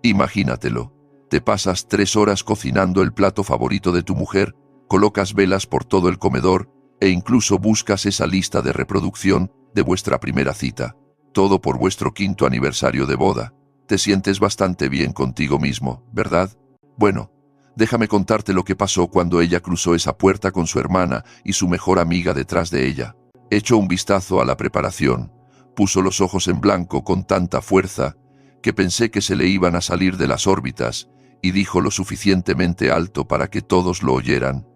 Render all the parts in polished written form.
Imagínatelo. Te pasas 3 horas cocinando el plato favorito de tu mujer, colocas velas por todo el comedor e incluso buscas esa lista de reproducción de vuestra primera cita. Todo por vuestro 5º aniversario de boda. Te sientes bastante bien contigo mismo, ¿verdad? Bueno, déjame contarte lo que pasó cuando ella cruzó esa puerta con su hermana y su mejor amiga detrás de ella. Echó un vistazo a la preparación, puso los ojos en blanco con tanta fuerza que pensé que se le iban a salir de las órbitas y dijo lo suficientemente alto para que todos lo oyeran: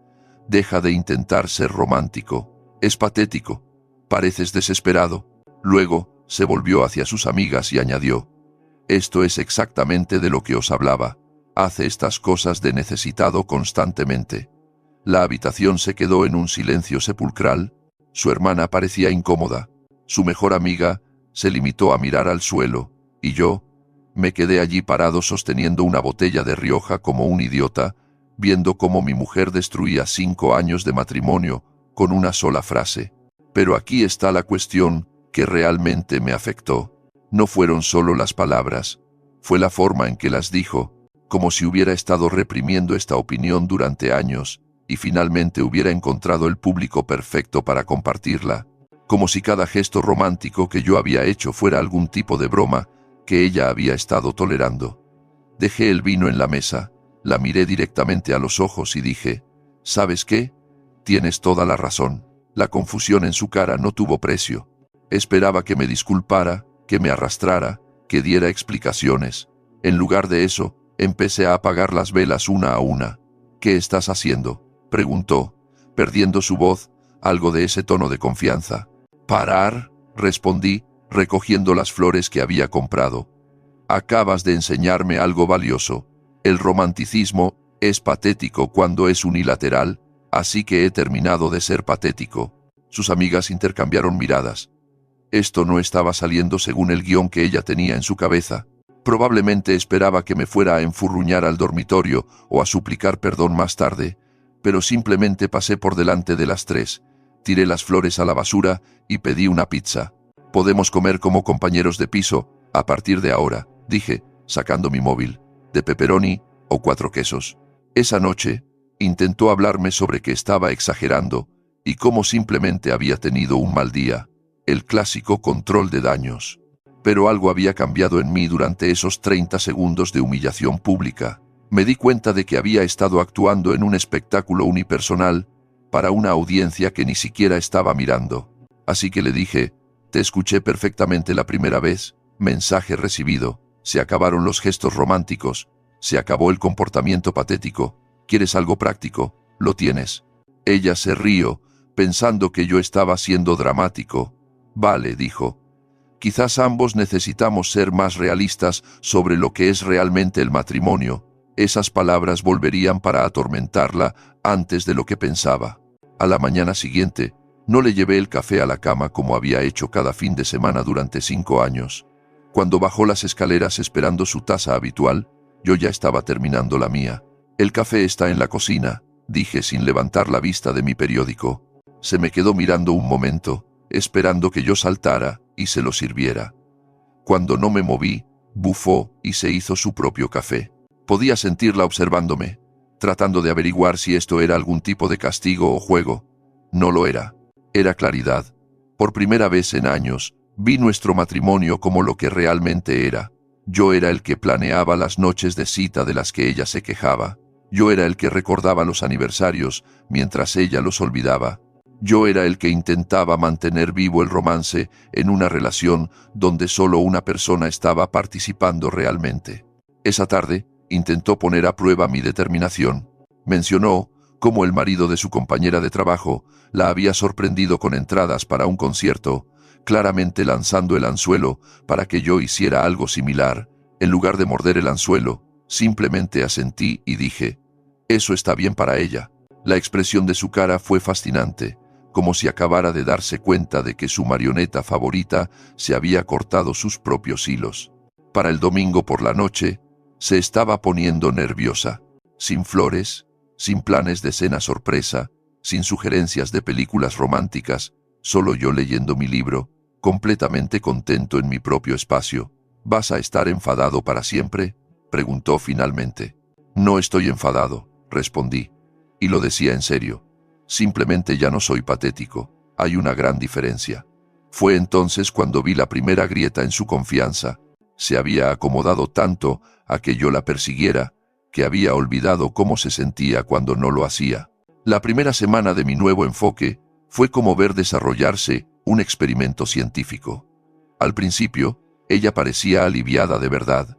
«Deja de intentar ser romántico. Es patético. Pareces desesperado». Luego se volvió hacia sus amigas y añadió: «Esto es exactamente de lo que os hablaba. Hace estas cosas de necesitado constantemente». La habitación se quedó en un silencio sepulcral. Su hermana parecía incómoda. Su mejor amiga se limitó a mirar al suelo, y yo me quedé allí parado sosteniendo una botella de Rioja como un idiota, viendo cómo mi mujer destruía 5 años de matrimonio con una sola frase. Pero aquí está la cuestión que realmente me afectó. No fueron solo las palabras, fue la forma en que las dijo, como si hubiera estado reprimiendo esta opinión durante años y finalmente hubiera encontrado el público perfecto para compartirla, como si cada gesto romántico que yo había hecho fuera algún tipo de broma que ella había estado tolerando. Dejé el vino en la mesa, la miré directamente a los ojos y dije: «¿Sabes qué? Tienes toda la razón». La confusión en su cara no tuvo precio. Esperaba que me disculpara, que me arrastrara, que diera explicaciones. En lugar de eso, empecé a apagar las velas una a una. «¿Qué estás haciendo?», preguntó, perdiendo su voz, algo de ese tono de confianza. «Parar», respondí, recogiendo las flores que había comprado. «Acabas de enseñarme algo valioso. El romanticismo es patético cuando es unilateral, así que he terminado de ser patético». Sus amigas intercambiaron miradas. Esto no estaba saliendo según el guión que ella tenía en su cabeza. Probablemente esperaba que me fuera a enfurruñar al dormitorio o a suplicar perdón más tarde, pero simplemente pasé por delante de las 3, tiré las flores a la basura y pedí una pizza. «Podemos comer como compañeros de piso a partir de ahora», dije, sacando mi móvil. «De pepperoni o 4 quesos». Esa noche intentó hablarme sobre que estaba exagerando y cómo simplemente había tenido un mal día. El clásico control de daños. Pero algo había cambiado en mí durante esos 30 segundos de humillación pública. Me di cuenta de que había estado actuando en un espectáculo unipersonal para una audiencia que ni siquiera estaba mirando. Así que le dije: «Te escuché perfectamente la primera vez. Mensaje recibido. Se acabaron los gestos románticos. Se acabó el comportamiento patético. ¿Quieres algo práctico? Lo tienes». Ella se rió, pensando que yo estaba siendo dramático. «Vale», dijo. «Quizás ambos necesitamos ser más realistas sobre lo que es realmente el matrimonio». Esas palabras volverían para atormentarla antes de lo que pensaba. A la mañana siguiente, no le llevé el café a la cama como había hecho cada fin de semana durante 5 años. Cuando bajó las escaleras esperando su taza habitual, yo ya estaba terminando la mía. «El café está en la cocina», dije sin levantar la vista de mi periódico. Se me quedó mirando un momento, esperando que yo saltara y se lo sirviera. Cuando no me moví, bufó y se hizo su propio café. Podía sentirla observándome, tratando de averiguar si esto era algún tipo de castigo o juego. No lo era. Era claridad. Por primera vez en años, vi nuestro matrimonio como lo que realmente era. Yo era el que planeaba las noches de cita de las que ella se quejaba. Yo era el que recordaba los aniversarios mientras ella los olvidaba. Yo era el que intentaba mantener vivo el romance en una relación donde solo una persona estaba participando realmente. Esa tarde, intentó poner a prueba mi determinación. Mencionó cómo el marido de su compañera de trabajo la había sorprendido con entradas para un concierto, claramente lanzando el anzuelo para que yo hiciera algo similar. En lugar de morder el anzuelo, simplemente asentí y dije: «Eso está bien para ella». La expresión de su cara fue fascinante, como si acabara de darse cuenta de que su marioneta favorita se había cortado sus propios hilos. Para el domingo por la noche, se estaba poniendo nerviosa. Sin flores, sin planes de cena sorpresa, sin sugerencias de películas románticas, solo yo leyendo mi libro, completamente contento en mi propio espacio. «¿Vas a estar enfadado para siempre?», preguntó finalmente. No estoy enfadado, respondí. Y lo decía en serio. Simplemente ya no soy patético. Hay una gran diferencia. Fue entonces cuando vi la primera grieta en su confianza. Se había acomodado tanto a que yo la persiguiera, que había olvidado cómo se sentía cuando no lo hacía. La primera semana de mi nuevo enfoque fue como ver desarrollarse un experimento científico. Al principio, ella parecía aliviada de verdad.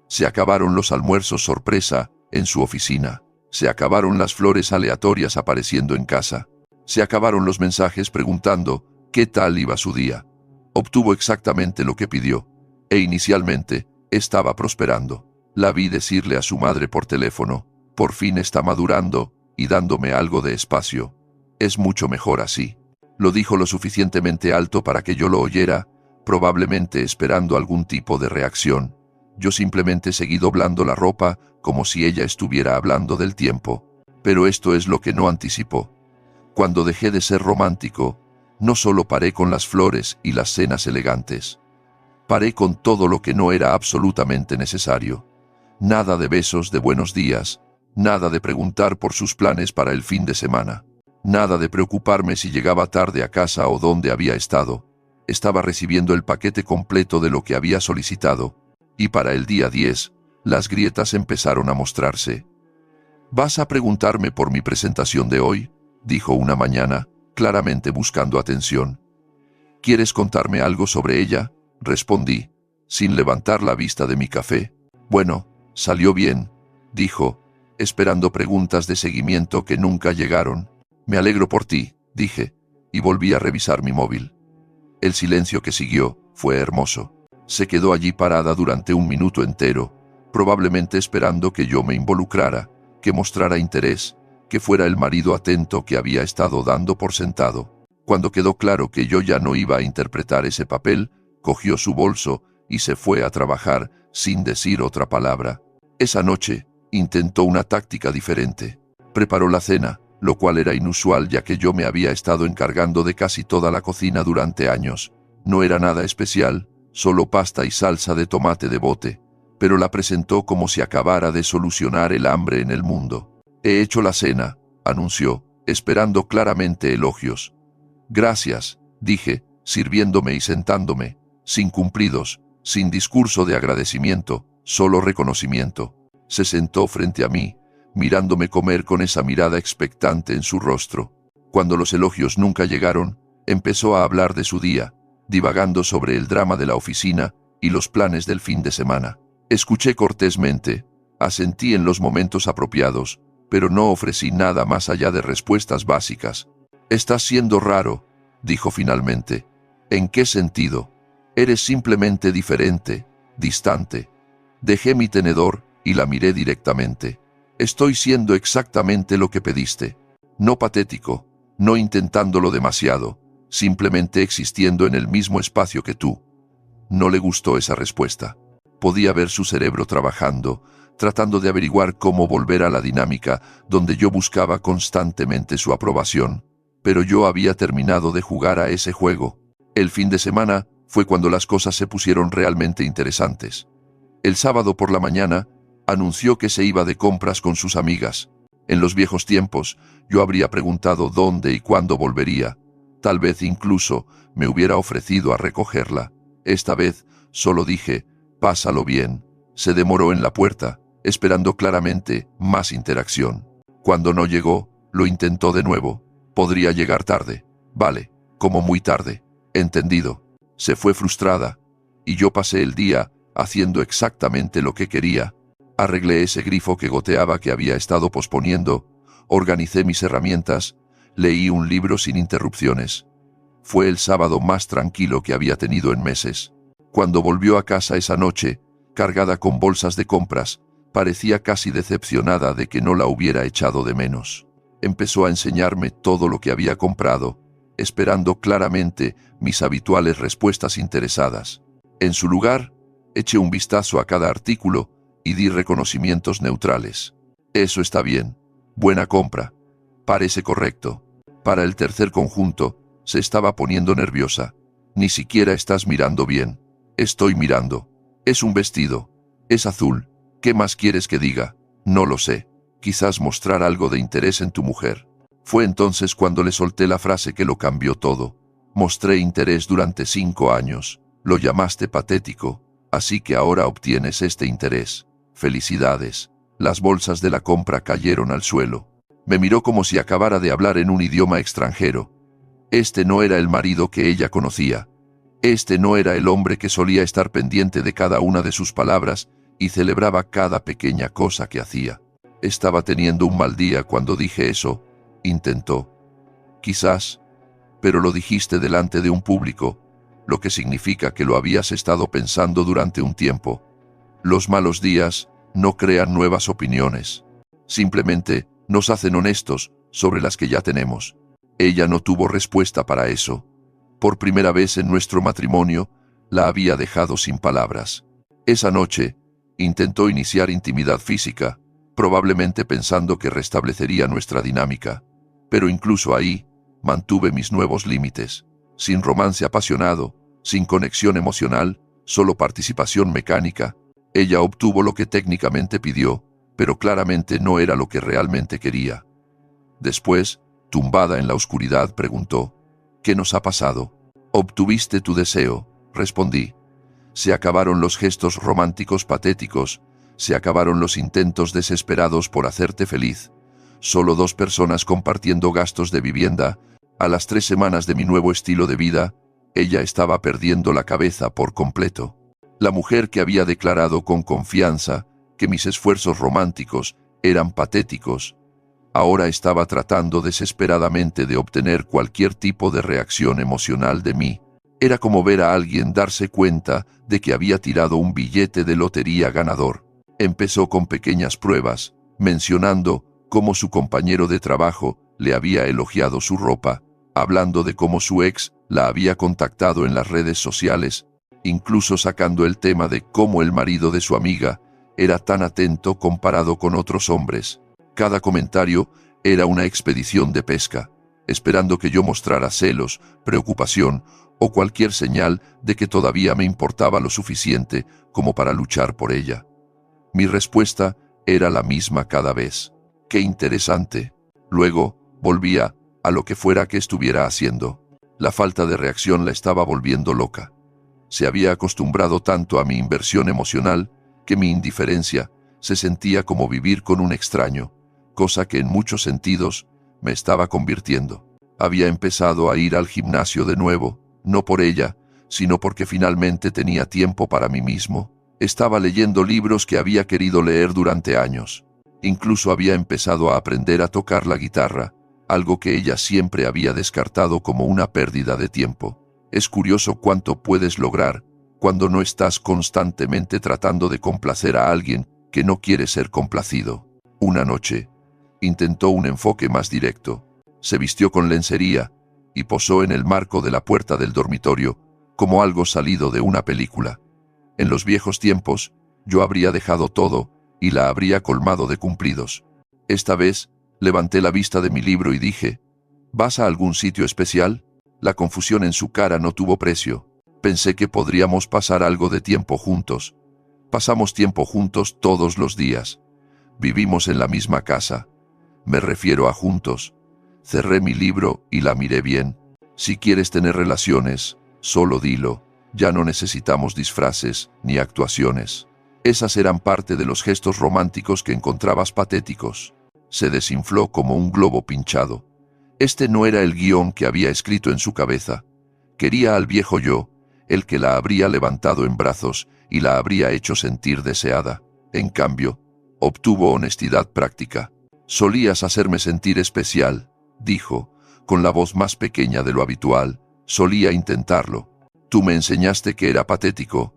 Se acabaron los almuerzos sorpresa en su oficina. Se acabaron las flores aleatorias apareciendo en casa. Se acabaron los mensajes preguntando qué tal iba su día. Obtuvo exactamente lo que pidió, e inicialmente estaba prosperando. La vi decirle a su madre por teléfono, por fin está madurando y dándome algo de espacio. Es mucho mejor así. Lo dijo lo suficientemente alto para que yo lo oyera, probablemente esperando algún tipo de reacción. Yo simplemente seguí doblando la ropa como si ella estuviera hablando del tiempo. Pero esto es lo que no anticipó. Cuando dejé de ser romántico, no solo paré con las flores y las cenas elegantes. Paré con todo lo que no era absolutamente necesario. Nada de besos de buenos días, nada de preguntar por sus planes para el fin de semana. Nada de preocuparme si llegaba tarde a casa o dónde había estado. Estaba recibiendo el paquete completo de lo que había solicitado. Y para el día 10, las grietas empezaron a mostrarse. «¿Vas a preguntarme por mi presentación de hoy?», dijo una mañana, claramente buscando atención. «¿Quieres contarme algo sobre ella?», respondí, sin levantar la vista de mi café. «Bueno, salió bien», dijo, esperando preguntas de seguimiento que nunca llegaron. «Me alegro por ti», dije, y volví a revisar mi móvil. El silencio que siguió fue hermoso. Se quedó allí parada durante un minuto entero, probablemente esperando que yo me involucrara, que mostrara interés, que fuera el marido atento que había estado dando por sentado. Cuando quedó claro que yo ya no iba a interpretar ese papel, cogió su bolso y se fue a trabajar sin decir otra palabra. Esa noche, intentó una táctica diferente. Preparó la cena, lo cual era inusual ya que yo me había estado encargando de casi toda la cocina durante años. No era nada especial, solo pasta y salsa de tomate de bote, pero la presentó como si acabara de solucionar el hambre en el mundo. «He hecho la cena», anunció, esperando claramente elogios. «Gracias», dije, sirviéndome y sentándome, sin cumplidos, sin discurso de agradecimiento, solo reconocimiento. Se sentó frente a mí, mirándome comer con esa mirada expectante en su rostro. Cuando los elogios nunca llegaron, empezó a hablar de su día, divagando sobre el drama de la oficina y los planes del fin de semana. Escuché cortésmente, asentí en los momentos apropiados, pero no ofrecí nada más allá de respuestas básicas. «Estás siendo raro», dijo finalmente. «¿En qué sentido?» «Eres simplemente diferente, distante». Dejé mi tenedor y la miré directamente. «Estoy siendo exactamente lo que pediste. No patético, no intentándolo demasiado, simplemente existiendo en el mismo espacio que tú». No le gustó esa respuesta. Podía ver su cerebro trabajando, tratando de averiguar cómo volver a la dinámica donde yo buscaba constantemente su aprobación. Pero yo había terminado de jugar a ese juego. El fin de semana fue cuando las cosas se pusieron realmente interesantes. El sábado por la mañana, anunció que se iba de compras con sus amigas. En los viejos tiempos, yo habría preguntado dónde y cuándo volvería. Tal vez incluso me hubiera ofrecido a recogerla. Esta vez solo dije, «Pásalo bien». Se demoró en la puerta, esperando claramente más interacción. Cuando no llegó, lo intentó de nuevo. «Podría llegar tarde». «Vale, como muy tarde». «Entendido». Se fue frustrada, y yo pasé el día haciendo exactamente lo que quería. Arreglé ese grifo que goteaba que había estado posponiendo, organicé mis herramientas, leí un libro sin interrupciones. Fue el sábado más tranquilo que había tenido en meses. Cuando volvió a casa esa noche, cargada con bolsas de compras, parecía casi decepcionada de que no la hubiera echado de menos. Empezó a enseñarme todo lo que había comprado, esperando claramente mis habituales respuestas interesadas. En su lugar, eché un vistazo a cada artículo y di reconocimientos neutrales. «Eso está bien. Buena compra. Parece correcto». Para el tercer conjunto, se estaba poniendo nerviosa. «Ni siquiera estás mirando bien». «Estoy mirando. Es un vestido. Es azul. ¿Qué más quieres que diga? No lo sé. Quizás mostrar algo de interés en tu mujer. Fue entonces cuando le solté la frase que lo cambió todo. Mostré interés durante 5 años. Lo llamaste patético. Así que ahora obtienes este interés. Felicidades. Las bolsas de la compra cayeron al suelo. Me miró como si acabara de hablar en un idioma extranjero. Este no era el marido que ella conocía. Este no era el hombre que solía estar pendiente de cada una de sus palabras y celebraba cada pequeña cosa que hacía. Estaba teniendo un mal día cuando dije eso. Intentó. Quizás, pero lo dijiste delante de un público, lo que significa que lo habías estado pensando durante un tiempo. Los malos días no crean nuevas opiniones. Simplemente nos hacen honestos sobre las que ya tenemos. Ella no tuvo respuesta para eso. Por primera vez en nuestro matrimonio, la había dejado sin palabras. Esa noche, intentó iniciar intimidad física, probablemente pensando que restablecería nuestra dinámica. Pero incluso ahí, mantuve mis nuevos límites. Sin romance apasionado, sin conexión emocional, solo participación mecánica. Ella obtuvo lo que técnicamente pidió, pero claramente no era lo que realmente quería. Después, tumbada en la oscuridad, preguntó, ¿qué nos ha pasado? Obtuviste tu deseo, respondí. Se acabaron los gestos románticos patéticos, se acabaron los intentos desesperados por hacerte feliz. Solo 2 personas compartiendo gastos de vivienda. A las 3 semanas de mi nuevo estilo de vida, ella estaba perdiendo la cabeza por completo. La mujer que había declarado con confianza que mis esfuerzos románticos eran patéticos, ahora estaba tratando desesperadamente de obtener cualquier tipo de reacción emocional de mí. Era como ver a alguien darse cuenta de que había tirado un billete de lotería ganador. Empezó con pequeñas pruebas, mencionando cómo su compañero de trabajo le había elogiado su ropa, hablando de cómo su ex la había contactado en las redes sociales, incluso sacando el tema de cómo el marido de su amiga era tan atento comparado con otros hombres. Cada comentario era una expedición de pesca, esperando que yo mostrara celos, preocupación o cualquier señal de que todavía me importaba lo suficiente como para luchar por ella. Mi respuesta era la misma cada vez. ¡Qué interesante! Luego, volvía a lo que fuera que estuviera haciendo. La falta de reacción la estaba volviendo loca. Se había acostumbrado tanto a mi inversión emocional que mi indiferencia se sentía como vivir con un extraño, cosa que en muchos sentidos me estaba convirtiendo. Había empezado a ir al gimnasio de nuevo, no por ella, sino porque finalmente tenía tiempo para mí mismo. Estaba leyendo libros que había querido leer durante años. Incluso había empezado a aprender a tocar la guitarra, algo que ella siempre había descartado como una pérdida de tiempo. Es curioso cuánto puedes lograr cuando no estás constantemente tratando de complacer a alguien que no quiere ser complacido. Una noche, intentó un enfoque más directo. Se vistió con lencería y posó en el marco de la puerta del dormitorio como algo salido de una película. En los viejos tiempos, yo habría dejado todo y la habría colmado de cumplidos. Esta vez, levanté la vista de mi libro y dije, ¿vas a algún sitio especial? La confusión en su cara no tuvo precio. Pensé que podríamos pasar algo de tiempo juntos. Pasamos tiempo juntos todos los días. Vivimos en la misma casa. Me refiero a juntos. Cerré mi libro y la miré bien. Si quieres tener relaciones, solo dilo. Ya no necesitamos disfraces ni actuaciones. Esas eran parte de los gestos románticos que encontrabas patéticos. Se desinfló como un globo pinchado. Este no era el guión que había escrito en su cabeza. Quería al viejo yo, el que la habría levantado en brazos y la habría hecho sentir deseada. En cambio, obtuvo honestidad práctica. Solías hacerme sentir especial, dijo, con la voz más pequeña de lo habitual. Solía intentarlo. Tú me enseñaste que era patético.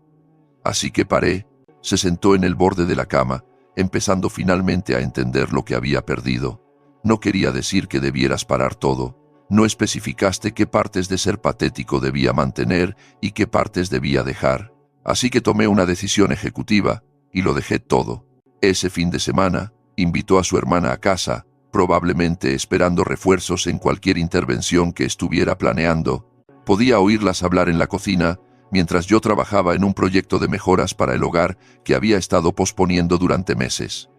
Así que paré. Se sentó en el borde de la cama, empezando finalmente a entender lo que había perdido. No quería decir que debieras parar todo. No especificaste qué partes de ser patético debía mantener y qué partes debía dejar. Así que tomé una decisión ejecutiva y lo dejé todo. Ese fin de semana, invitó a su hermana a casa, probablemente esperando refuerzos en cualquier intervención que estuviera planeando. Podía oírlas hablar en la cocina, mientras yo trabajaba en un proyecto de mejoras para el hogar que había estado posponiendo durante meses.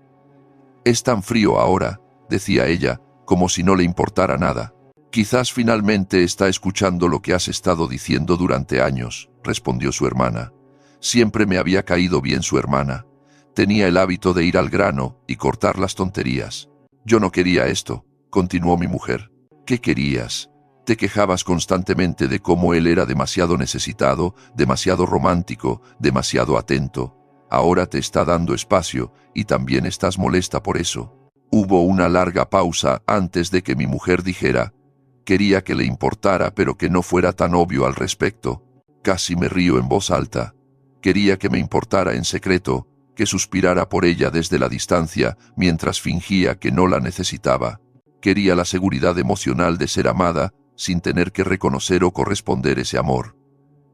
«Es tan frío ahora», decía ella, como si no le importara nada. «Quizás finalmente está escuchando lo que has estado diciendo durante años», respondió su hermana. Siempre me había caído bien su hermana. Tenía el hábito de ir al grano y cortar las tonterías. «Yo no quería esto», continuó mi mujer. «¿Qué querías? Te quejabas constantemente de cómo él era demasiado necesitado, demasiado romántico, demasiado atento. Ahora te está dando espacio y también estás molesta por eso». Hubo una larga pausa antes de que mi mujer dijera: «Quería que le importara, pero que no fuera tan obvio al respecto». Casi me río en voz alta. Quería que me importara en secreto, que suspirara por ella desde la distancia mientras fingía que no la necesitaba. Quería la seguridad emocional de ser amada sin tener que reconocer o corresponder ese amor.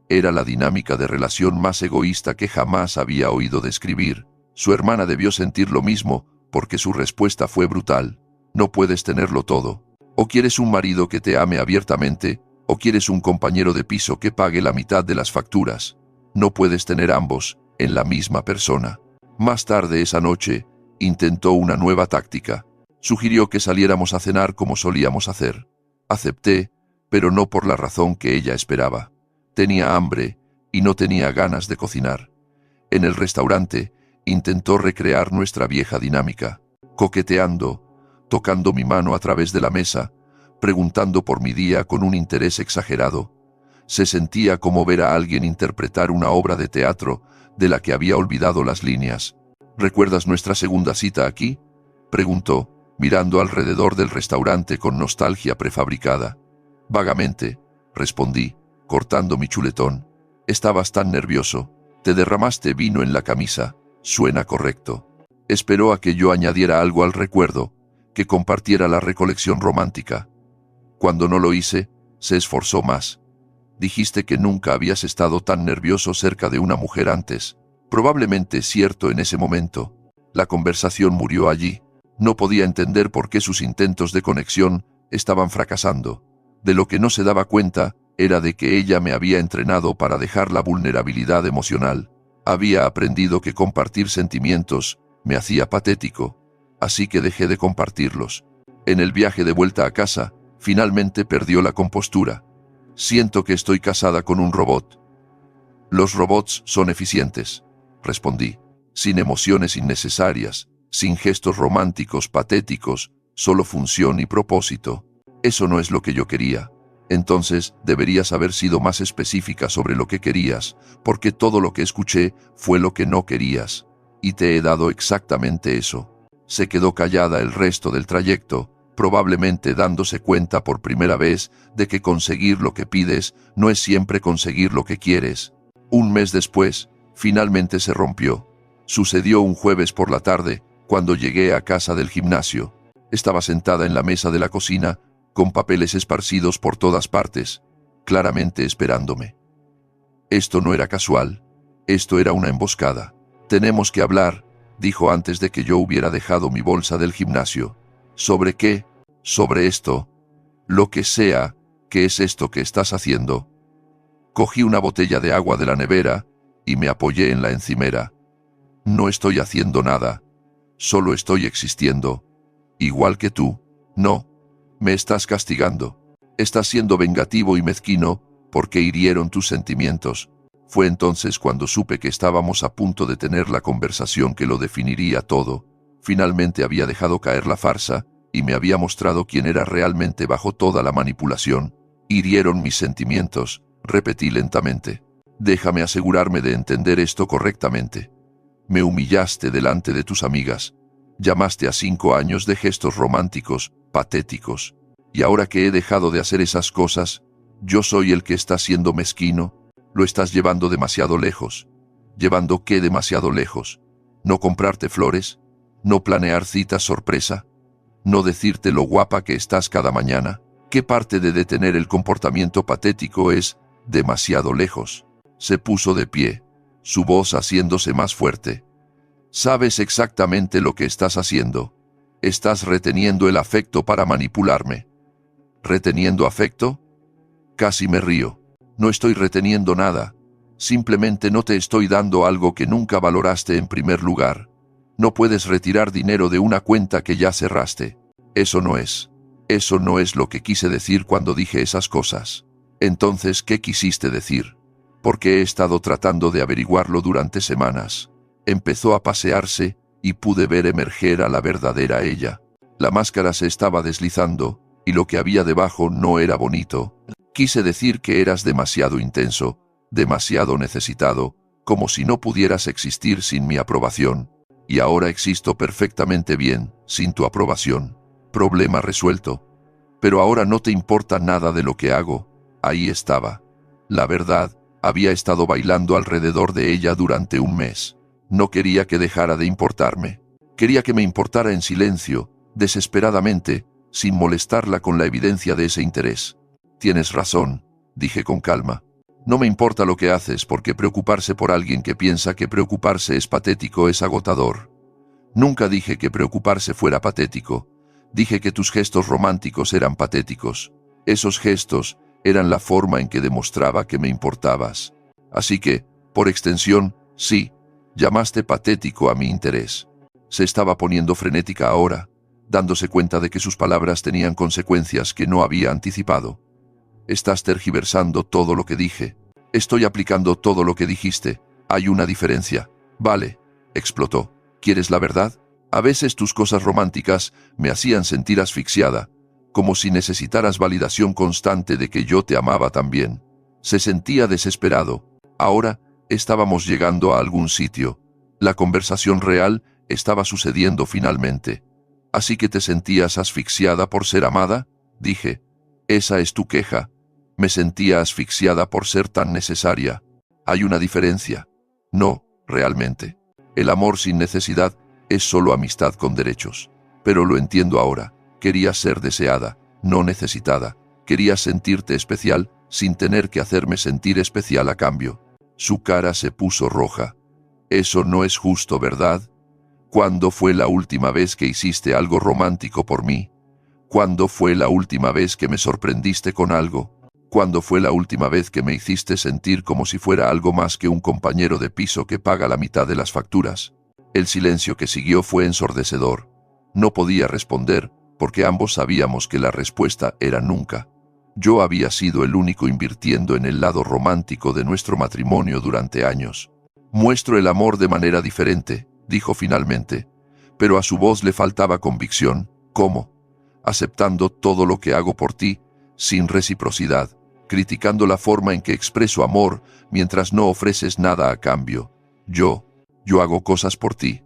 Era la dinámica de relación más egoísta que jamás había oído describir. Su hermana debió sentir lo mismo, porque su respuesta fue brutal. «No puedes tenerlo todo. O quieres un marido que te ame abiertamente, o quieres un compañero de piso que pague la mitad de las facturas. No puedes tener ambos en la misma persona». Más tarde esa noche, intentó una nueva táctica. Sugirió que saliéramos a cenar como solíamos hacer. Acepté, pero no por la razón que ella esperaba. Tenía hambre y no tenía ganas de cocinar. En el restaurante, intentó recrear nuestra vieja dinámica, coqueteando, tocando mi mano a través de la mesa, preguntando por mi día con un interés exagerado. Se sentía como ver a alguien interpretar una obra de teatro de la que había olvidado las líneas. «¿Recuerdas nuestra segunda cita aquí?», preguntó, mirando alrededor del restaurante con nostalgia prefabricada. «Vagamente», respondí, cortando mi chuletón. «Estabas tan nervioso. Te derramaste vino en la camisa. Suena correcto». Esperó a que yo añadiera algo al recuerdo, que compartiera la recolección romántica. Cuando no lo hice, se esforzó más. «Dijiste que nunca habías estado tan nervioso cerca de una mujer antes». Probablemente cierto en ese momento. La conversación murió allí. No podía entender por qué sus intentos de conexión estaban fracasando. De lo que no se daba cuenta era de que ella me había entrenado para dejar la vulnerabilidad emocional. Había aprendido que compartir sentimientos me hacía patético, así que dejé de compartirlos. En el viaje de vuelta a casa, finalmente perdió la compostura. «Siento que estoy casada con un robot». «Los robots son eficientes», respondí, «sin emociones innecesarias, sin gestos románticos patéticos, solo función y propósito». «Eso no es lo que yo quería». «Entonces deberías haber sido más específica sobre lo que querías, porque todo lo que escuché fue lo que no querías. Y te he dado exactamente eso». Se quedó callada el resto del trayecto, probablemente dándose cuenta por primera vez de que conseguir lo que pides no es siempre conseguir lo que quieres. Un mes después, finalmente se rompió. Sucedió un jueves por la tarde, cuando llegué a casa del gimnasio. Estaba sentada en la mesa de la cocina, con papeles esparcidos por todas partes, claramente esperándome. Esto no era casual. Esto era una emboscada. «Tenemos que hablar», dijo antes de que yo hubiera dejado mi bolsa del gimnasio. «¿Sobre qué?» «Sobre esto. Lo que sea, ¿qué es esto que estás haciendo?» Cogí una botella de agua de la nevera y me apoyé en la encimera. «No estoy haciendo nada. Solo estoy existiendo. Igual que tú». «No. Me estás castigando. Estás siendo vengativo y mezquino porque hirieron tus sentimientos». Fue entonces cuando supe que estábamos a punto de tener la conversación que lo definiría todo. Finalmente había dejado caer la farsa y me había mostrado quién era realmente bajo toda la manipulación. «Hirieron mis sentimientos», repetí lentamente. «Déjame asegurarme de entender esto correctamente. Me humillaste delante de tus amigas. Llamaste a 5 años de gestos románticos, patéticos. Y ahora que he dejado de hacer esas cosas, yo soy el que está siendo mezquino. Lo estás llevando demasiado lejos». «¿Llevando qué demasiado lejos? ¿No comprarte flores? ¿No planear citas sorpresa? ¿No decirte lo guapa que estás cada mañana? ¿Qué parte de detener el comportamiento patético es demasiado lejos?» Se puso de pie, su voz haciéndose más fuerte. «Sabes exactamente lo que estás haciendo. Estás reteniendo el afecto para manipularme». «¿Reteniendo afecto?» Casi me río. «No estoy reteniendo nada. Simplemente no te estoy dando algo que nunca valoraste en primer lugar. No puedes retirar dinero de una cuenta que ya cerraste. Eso no es lo que quise decir cuando dije esas cosas. Entonces, ¿qué quisiste decir? Porque he estado tratando de averiguarlo durante semanas. Empezó a pasearse y pude ver emerger a la verdadera ella. La máscara se estaba deslizando y lo que había debajo no era bonito. Quise decir que eras demasiado intenso, demasiado necesitado, como si no pudieras existir sin mi aprobación. Y ahora existo perfectamente bien, sin tu aprobación. Problema resuelto. Pero ahora no te importa nada de lo que hago. Ahí estaba. La verdad, había estado bailando alrededor de ella durante un mes. No quería que dejara de importarme. Quería que me importara en silencio, desesperadamente, sin molestarla con la evidencia de ese interés. Tienes razón, dije con calma. No me importa lo que haces porque preocuparse por alguien que piensa que preocuparse es patético es agotador. Nunca dije que preocuparse fuera patético. Dije que tus gestos románticos eran patéticos. Esos gestos eran la forma en que demostraba que me importabas. Así que, por extensión, sí, llamaste patético a mi interés. Se estaba poniendo frenética ahora, dándose cuenta de que sus palabras tenían consecuencias que no había anticipado. Estás tergiversando todo lo que dije. Estoy aplicando todo lo que dijiste. Hay una diferencia. Vale, explotó. ¿Quieres la verdad? A veces tus cosas románticas me hacían sentir asfixiada, como si necesitaras validación constante de que yo te amaba también. Se sentía desesperado. Ahora estábamos llegando a algún sitio. La conversación real estaba sucediendo finalmente. ¿Así que te sentías asfixiada por ser amada? Dije. Esa es tu queja. Me sentía asfixiada por ser tan necesaria. ¿Hay una diferencia? No, realmente. El amor sin necesidad es solo amistad con derechos. Pero lo entiendo ahora. Querías ser deseada, no necesitada. Querías sentirte especial sin tener que hacerme sentir especial a cambio. Su cara se puso roja. Eso no es justo, ¿verdad? ¿Cuándo fue la última vez que hiciste algo romántico por mí? ¿Cuándo fue la última vez que me sorprendiste con algo? ¿Cuándo fue la última vez que me hiciste sentir como si fuera algo más que un compañero de piso que paga la mitad de las facturas? El silencio que siguió fue ensordecedor. No podía responder, porque ambos sabíamos que la respuesta era nunca. Yo había sido el único invirtiendo en el lado romántico de nuestro matrimonio durante años. Muestro el amor de manera diferente, dijo finalmente, pero a su voz le faltaba convicción. ¿Cómo? Aceptando todo lo que hago por ti, sin reciprocidad, criticando la forma en que expreso amor mientras no ofreces nada a cambio. Yo hago cosas por ti.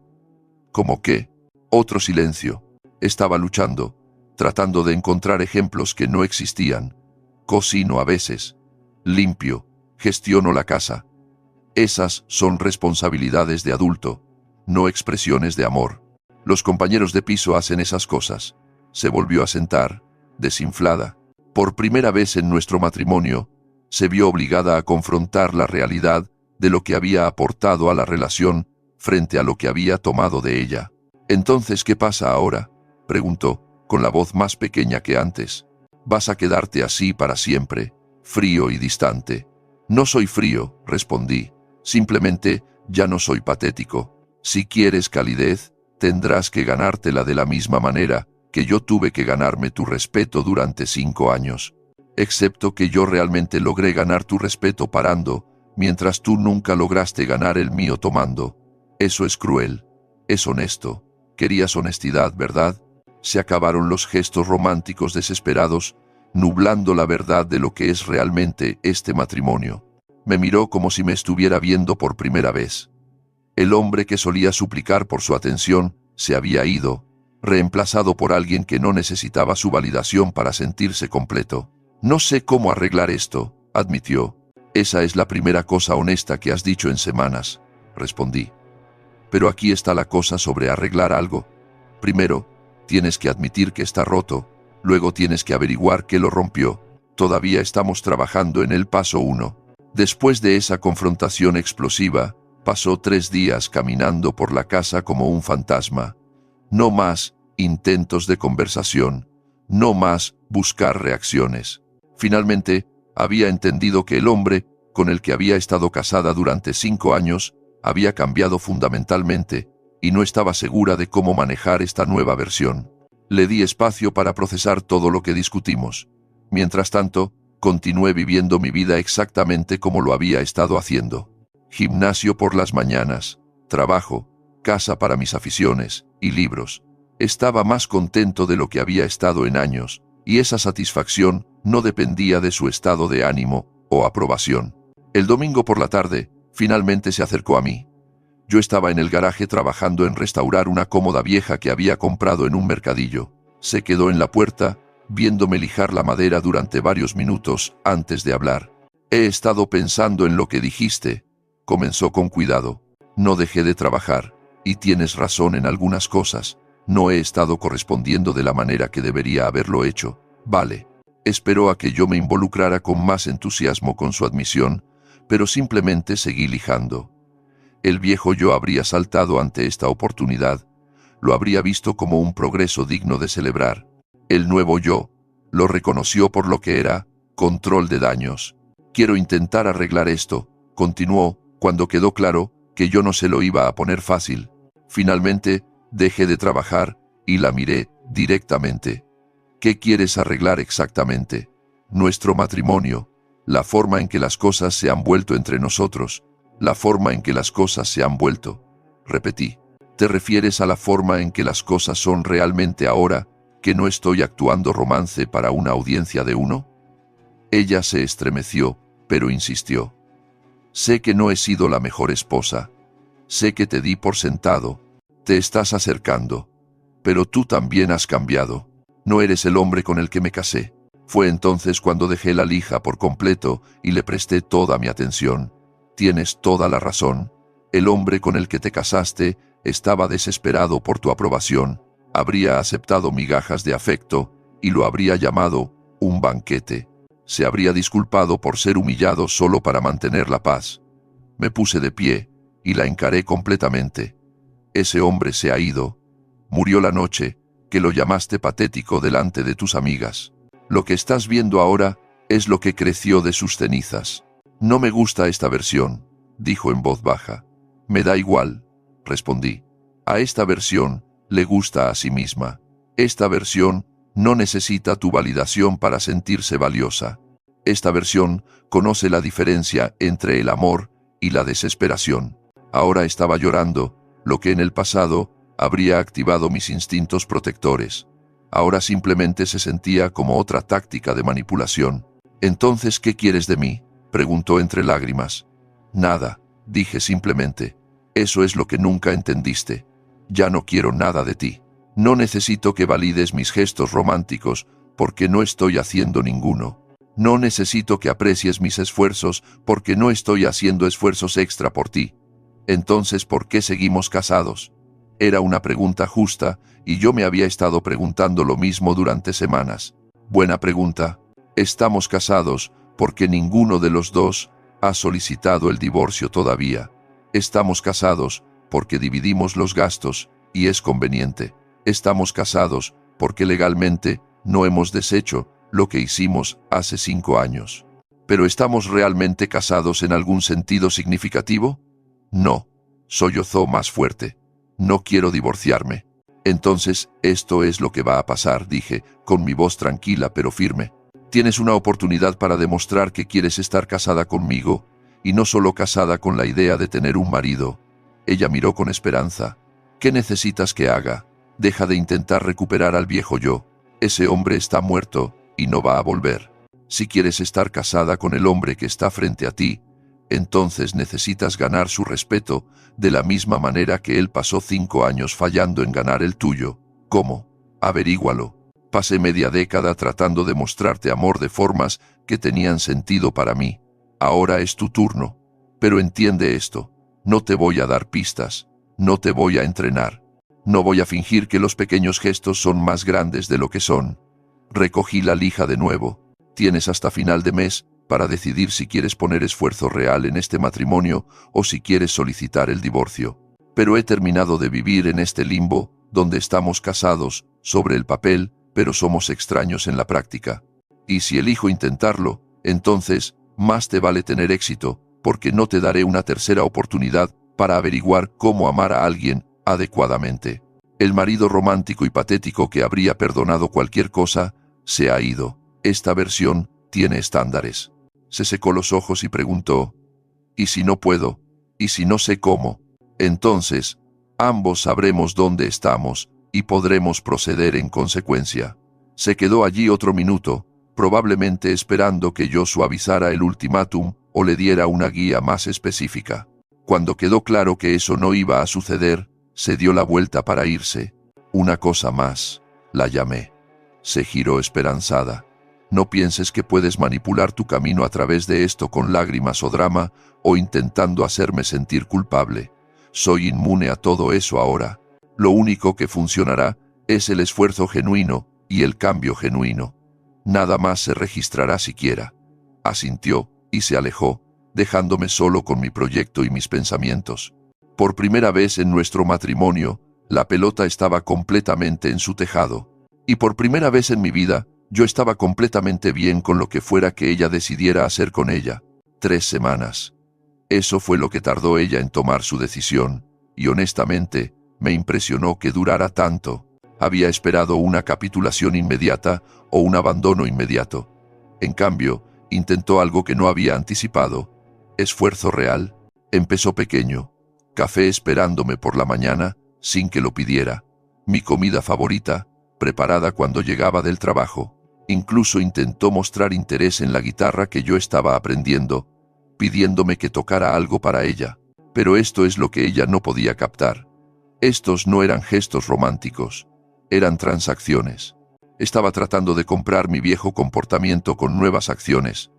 ¿Cómo qué? Otro silencio. Estaba luchando, tratando de encontrar ejemplos que no existían. Cocino a veces. Limpio. Gestiono la casa. Esas son responsabilidades de adulto, no expresiones de amor. Los compañeros de piso hacen esas cosas. Se volvió a sentar, desinflada. Por primera vez en nuestro matrimonio, se vio obligada a confrontar la realidad de lo que había aportado a la relación frente a lo que había tomado de ella. «Entonces, ¿qué pasa ahora?», preguntó, con la voz más pequeña que antes. «¿Vas a quedarte así para siempre, frío y distante?» «No soy frío», respondí. «Simplemente ya no soy patético. Si quieres calidez, tendrás que ganártela de la misma manera que yo tuve que ganarme tu respeto durante 5 años. Excepto que yo realmente logré ganar tu respeto parando, mientras tú nunca lograste ganar el mío tomando. Eso es cruel. Es honesto. Querías honestidad, ¿verdad?» Se acabaron los gestos románticos desesperados, nublando la verdad de lo que es realmente este matrimonio. Me miró como si me estuviera viendo por primera vez. El hombre que solía suplicar por su atención se había ido, reemplazado por alguien que no necesitaba su validación para sentirse completo. «No sé cómo arreglar esto», admitió. «Esa es la primera cosa honesta que has dicho en semanas», respondí. «Pero aquí está la cosa sobre arreglar algo. Primero, tienes que admitir que está roto, luego tienes que averiguar qué lo rompió. Todavía estamos trabajando en el paso 1. Después de esa confrontación explosiva, pasó 3 días caminando por la casa como un fantasma. No más intentos de conversación, no más buscar reacciones. Finalmente, había entendido que el hombre con el que había estado casada durante 5 años, había cambiado fundamentalmente, y no estaba segura de cómo manejar esta nueva versión. Le di espacio para procesar todo lo que discutimos. Mientras tanto, continué viviendo mi vida exactamente como lo había estado haciendo. Gimnasio por las mañanas, trabajo, casa para mis aficiones y libros. Estaba más contento de lo que había estado en años, y esa satisfacción no dependía de su estado de ánimo o aprobación. El domingo por la tarde, finalmente se acercó a mí. Yo estaba en el garaje trabajando en restaurar una cómoda vieja que había comprado en un mercadillo. Se quedó en la puerta, viéndome lijar la madera durante varios minutos antes de hablar. He estado pensando en lo que dijiste, comenzó con cuidado. No dejé de trabajar, y tienes razón en algunas cosas. No he estado correspondiendo de la manera que debería haberlo hecho. Vale. Esperó a que yo me involucrara con más entusiasmo con su admisión, pero simplemente seguí lijando. El viejo yo habría saltado ante esta oportunidad, lo habría visto como un progreso digno de celebrar. El nuevo yo lo reconoció por lo que era: control de daños. Quiero intentar arreglar esto, continuó, cuando quedó claro que yo no se lo iba a poner fácil. Finalmente, dejé de trabajar y la miré directamente. ¿Qué quieres arreglar exactamente? Nuestro matrimonio, la forma en que las cosas se han vuelto entre nosotros, la forma en que las cosas se han vuelto. Repetí. ¿Te refieres a la forma en que las cosas son realmente ahora, que no estoy actuando romance para una audiencia de uno? Ella se estremeció, pero insistió. Sé que no he sido la mejor esposa. Sé que te di por sentado. Te estás acercando. Pero tú también has cambiado. No eres el hombre con el que me casé. Fue entonces cuando dejé la lija por completo y le presté toda mi atención. Tienes toda la razón. El hombre con el que te casaste estaba desesperado por tu aprobación. Habría aceptado migajas de afecto y lo habría llamado un banquete. Se habría disculpado por ser humillado solo para mantener la paz. Me puse de pie y la encaré completamente. Ese hombre se ha ido. Murió la noche que lo llamaste patético delante de tus amigas. Lo que estás viendo ahora es lo que creció de sus cenizas. No me gusta esta versión, dijo en voz baja. Me da igual, respondí. A esta versión le gusta a sí misma. Esta versión no necesita tu validación para sentirse valiosa. Esta versión conoce la diferencia entre el amor y la desesperación. Ahora estaba llorando, lo que en el pasado habría activado mis instintos protectores. Ahora simplemente se sentía como otra táctica de manipulación. «Entonces, ¿qué quieres de mí?», preguntó entre lágrimas. «Nada», dije simplemente. «Eso es lo que nunca entendiste. Ya no quiero nada de ti. No necesito que valides mis gestos románticos, porque no estoy haciendo ninguno. No necesito que aprecies mis esfuerzos, porque no estoy haciendo esfuerzos extra por ti. Entonces, ¿por qué seguimos casados?». Era una pregunta justa, y yo me había estado preguntando lo mismo durante semanas. Buena pregunta. Estamos casados porque ninguno de los dos ha solicitado el divorcio todavía. Estamos casados porque dividimos los gastos y es conveniente. Estamos casados porque legalmente no hemos deshecho lo que hicimos hace 5 años. ¿Pero estamos realmente casados en algún sentido significativo? No, sollozó más fuerte. No quiero divorciarme. Entonces, esto es lo que va a pasar, dije, con mi voz tranquila pero firme. Tienes una oportunidad para demostrar que quieres estar casada conmigo, y no solo casada con la idea de tener un marido. Ella miró con esperanza. ¿Qué necesitas que haga? Deja de intentar recuperar al viejo yo. Ese hombre está muerto y no va a volver. Si quieres estar casada con el hombre que está frente a ti, entonces necesitas ganar su respeto de la misma manera que él pasó 5 años fallando en ganar el tuyo. ¿Cómo? Averígualo. Pasé media década tratando de mostrarte amor de formas que tenían sentido para mí. Ahora es tu turno. Pero entiende esto. No te voy a dar pistas. No te voy a entrenar. No voy a fingir que los pequeños gestos son más grandes de lo que son. Recogí la lija de nuevo. Tienes hasta final de mes para decidir si quieres poner esfuerzo real en este matrimonio o si quieres solicitar el divorcio. Pero he terminado de vivir en este limbo, donde estamos casados, sobre el papel, pero somos extraños en la práctica. Y si elijo intentarlo, entonces Más te vale tener éxito, porque no te daré una tercera oportunidad para averiguar cómo amar a alguien adecuadamente. El marido romántico y patético que habría perdonado cualquier cosa se ha ido. Esta versión tiene estándares. Se secó los ojos y preguntó: ¿y si no puedo? ¿Y si no sé cómo? Entonces, ambos sabremos dónde estamos y podremos proceder en consecuencia. Se quedó allí otro minuto, probablemente esperando que yo suavizara el ultimátum o le diera una guía más específica. Cuando quedó claro que eso no iba a suceder, se dio la vuelta para irse. Una cosa más, la llamé. Se giró esperanzada. No pienses que puedes manipular tu camino a través de esto con lágrimas o drama o intentando hacerme sentir culpable. Soy inmune a todo eso ahora. Lo único que funcionará es el esfuerzo genuino y el cambio genuino. Nada más se registrará siquiera. Asintió y se alejó, dejándome solo con mi proyecto y mis pensamientos. Por primera vez en nuestro matrimonio, la pelota estaba completamente en su tejado. Y por primera vez en mi vida, yo estaba completamente bien con lo que fuera que ella decidiera hacer con ella. 3 semanas. Eso fue lo que tardó ella en tomar su decisión, y honestamente, me impresionó que durara tanto. Había esperado una capitulación inmediata o un abandono inmediato. En cambio, intentó algo que no había anticipado. Esfuerzo real. Empezó pequeño. Café esperándome por la mañana, sin que lo pidiera. Mi comida favorita, preparada cuando llegaba del trabajo. Incluso intentó mostrar interés en la guitarra que yo estaba aprendiendo, pidiéndome que tocara algo para ella. Pero esto es lo que ella no podía captar. Estos no eran gestos románticos, eran transacciones. Estaba tratando de comprar mi viejo comportamiento con nuevas acciones.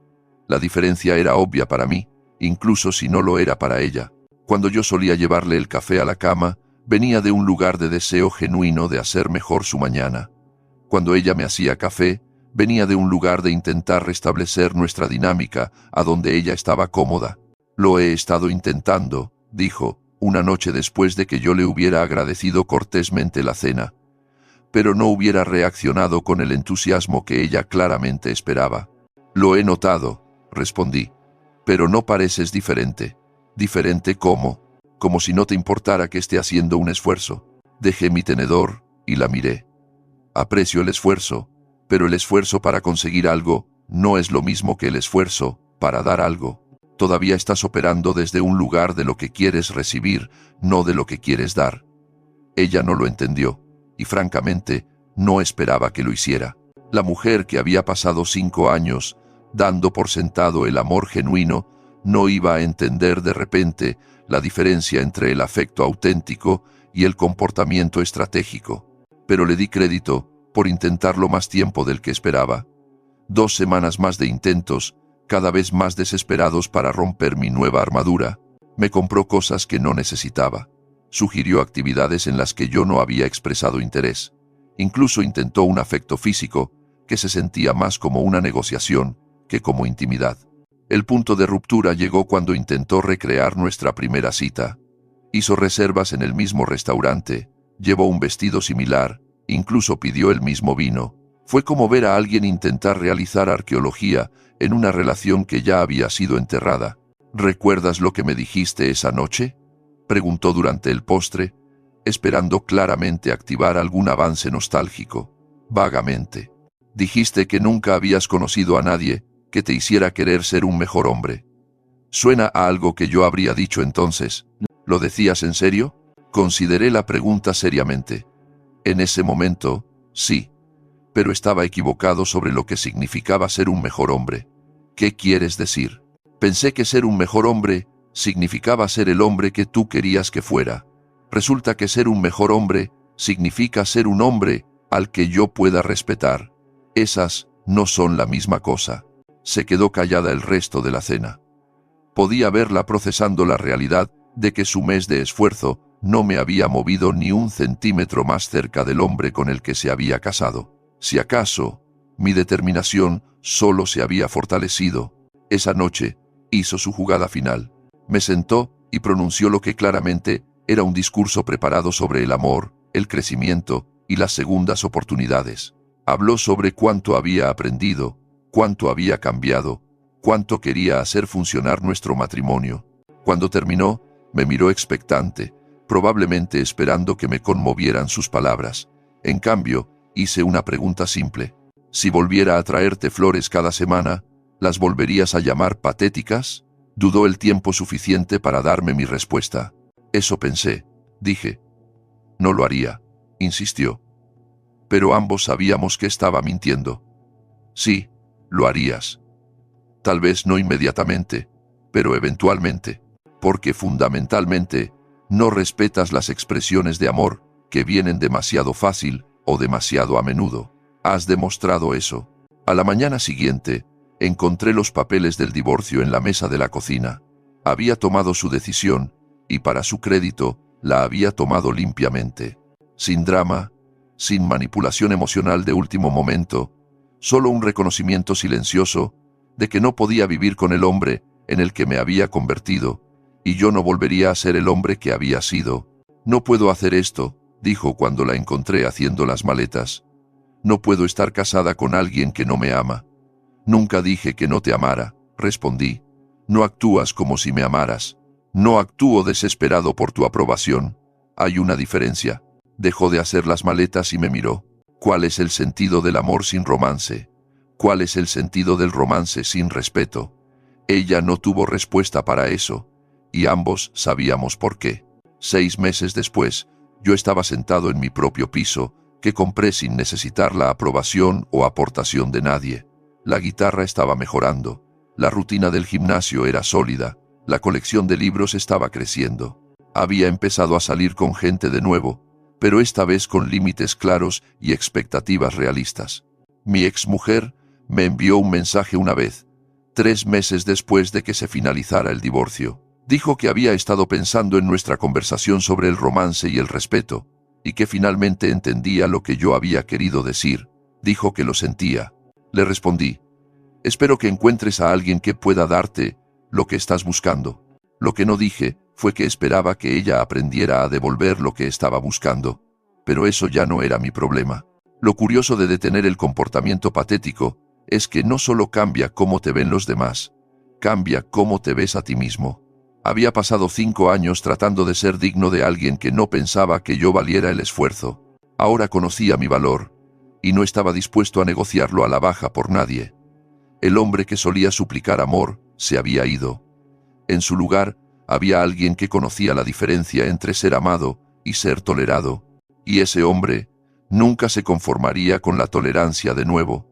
La diferencia era obvia para mí, incluso si no lo era para ella. Cuando yo solía llevarle el café a la cama, venía de un lugar de deseo genuino de hacer mejor su mañana. Cuando ella me hacía café, venía de un lugar de intentar restablecer nuestra dinámica a donde ella estaba cómoda. Lo he estado intentando, dijo, una noche después de que yo le hubiera agradecido cortésmente la cena. Pero no hubiera reaccionado con el entusiasmo que ella claramente esperaba. Lo he notado, respondí. Pero no pareces diferente. ¿Diferente cómo? Como si no te importara que esté haciendo un esfuerzo. Dejé mi tenedor y la miré. Aprecio el esfuerzo, pero el esfuerzo para conseguir algo no es lo mismo que el esfuerzo para dar algo. Todavía estás operando desde un lugar de lo que quieres recibir, no de lo que quieres dar. Ella no lo entendió, y francamente, no esperaba que lo hiciera. La mujer que había pasado 5 años dando por sentado el amor genuino, no iba a entender de repente la diferencia entre el afecto auténtico y el comportamiento estratégico. Pero le di crédito por intentarlo más tiempo del que esperaba. 2 semanas más de intentos, cada vez más desesperados para romper mi nueva armadura. Me compró cosas que no necesitaba. Sugirió actividades en las que yo no había expresado interés. Incluso intentó un afecto físico que se sentía más como una negociación que como intimidad. El punto de ruptura llegó cuando intentó recrear nuestra primera cita. Hizo reservas en el mismo restaurante, llevó un vestido similar, incluso pidió el mismo vino. Fue como ver a alguien intentar realizar arqueología en una relación que ya había sido enterrada. ¿Recuerdas lo que me dijiste esa noche?, preguntó durante el postre, esperando claramente activar algún avance nostálgico. Vagamente. Dijiste que nunca habías conocido a nadie que te hiciera querer ser un mejor hombre. Suena a algo que yo habría dicho entonces. ¿Lo decías en serio? Consideré la pregunta seriamente. En ese momento, sí. Pero estaba equivocado sobre lo que significaba ser un mejor hombre. ¿Qué quieres decir? Pensé que ser un mejor hombre significaba ser el hombre que tú querías que fuera. Resulta que ser un mejor hombre significa ser un hombre al que yo pueda respetar. Esas no son la misma cosa. Se quedó callada el resto de la cena. Podía verla procesando la realidad de que su mes de esfuerzo no me había movido ni un centímetro más cerca del hombre con el que se había casado. Si acaso, mi determinación solo se había fortalecido. Esa noche hizo su jugada final. Me sentó y pronunció lo que claramente era un discurso preparado sobre el amor, el crecimiento y las segundas oportunidades. Habló sobre cuánto había aprendido, cuánto había cambiado, cuánto quería hacer funcionar nuestro matrimonio. Cuando terminó, me miró expectante, probablemente esperando que me conmovieran sus palabras. En cambio, hice una pregunta simple. Si volviera a traerte flores cada semana, ¿las volverías a llamar patéticas? Dudó el tiempo suficiente para darme mi respuesta. Eso pensé, dije. No lo haría, insistió. Pero ambos sabíamos que estaba mintiendo. Sí, lo harías. Tal vez no inmediatamente, pero eventualmente, porque fundamentalmente no respetas las expresiones de amor que vienen demasiado fácil o demasiado a menudo. Has demostrado eso. A la mañana siguiente, encontré los papeles del divorcio en la mesa de la cocina. Había tomado su decisión, y para su crédito, la había tomado limpiamente. Sin drama, sin manipulación emocional de último momento, solo un reconocimiento silencioso de que no podía vivir con el hombre en el que me había convertido, y yo no volvería a ser el hombre que había sido. No puedo hacer esto, dijo cuando la encontré haciendo las maletas. No puedo estar casada con alguien que no me ama. Nunca dije que no te amara, respondí. No actúas como si me amaras. No actúo desesperado por tu aprobación. Hay una diferencia. Dejó de hacer las maletas y me miró. ¿Cuál es el sentido del amor sin romance? ¿Cuál es el sentido del romance sin respeto? Ella no tuvo respuesta para eso, y ambos sabíamos por qué. 6 meses después, yo estaba sentado en mi propio piso, que compré sin necesitar la aprobación o aportación de nadie. La guitarra estaba mejorando, la rutina del gimnasio era sólida, la colección de libros estaba creciendo. Había empezado a salir con gente de nuevo, pero esta vez con límites claros y expectativas realistas. Mi exmujer me envió un mensaje una vez, 3 meses después de que se finalizara el divorcio. Dijo que había estado pensando en nuestra conversación sobre el romance y el respeto, y que finalmente entendía lo que yo había querido decir. Dijo que lo sentía. Le respondí, espero que encuentres a alguien que pueda darte lo que estás buscando. Lo que no dije fue que esperaba que ella aprendiera a devolver lo que estaba buscando, pero eso ya no era mi problema. Lo curioso de detener el comportamiento patético es que no solo cambia cómo te ven los demás, cambia cómo te ves a ti mismo. Había pasado 5 años tratando de ser digno de alguien que no pensaba que yo valiera el esfuerzo. Ahora conocía mi valor, y no estaba dispuesto a negociarlo a la baja por nadie. El hombre que solía suplicar amor se había ido. En su lugar, había alguien que conocía la diferencia entre ser amado y ser tolerado, y ese hombre nunca se conformaría con la tolerancia de nuevo.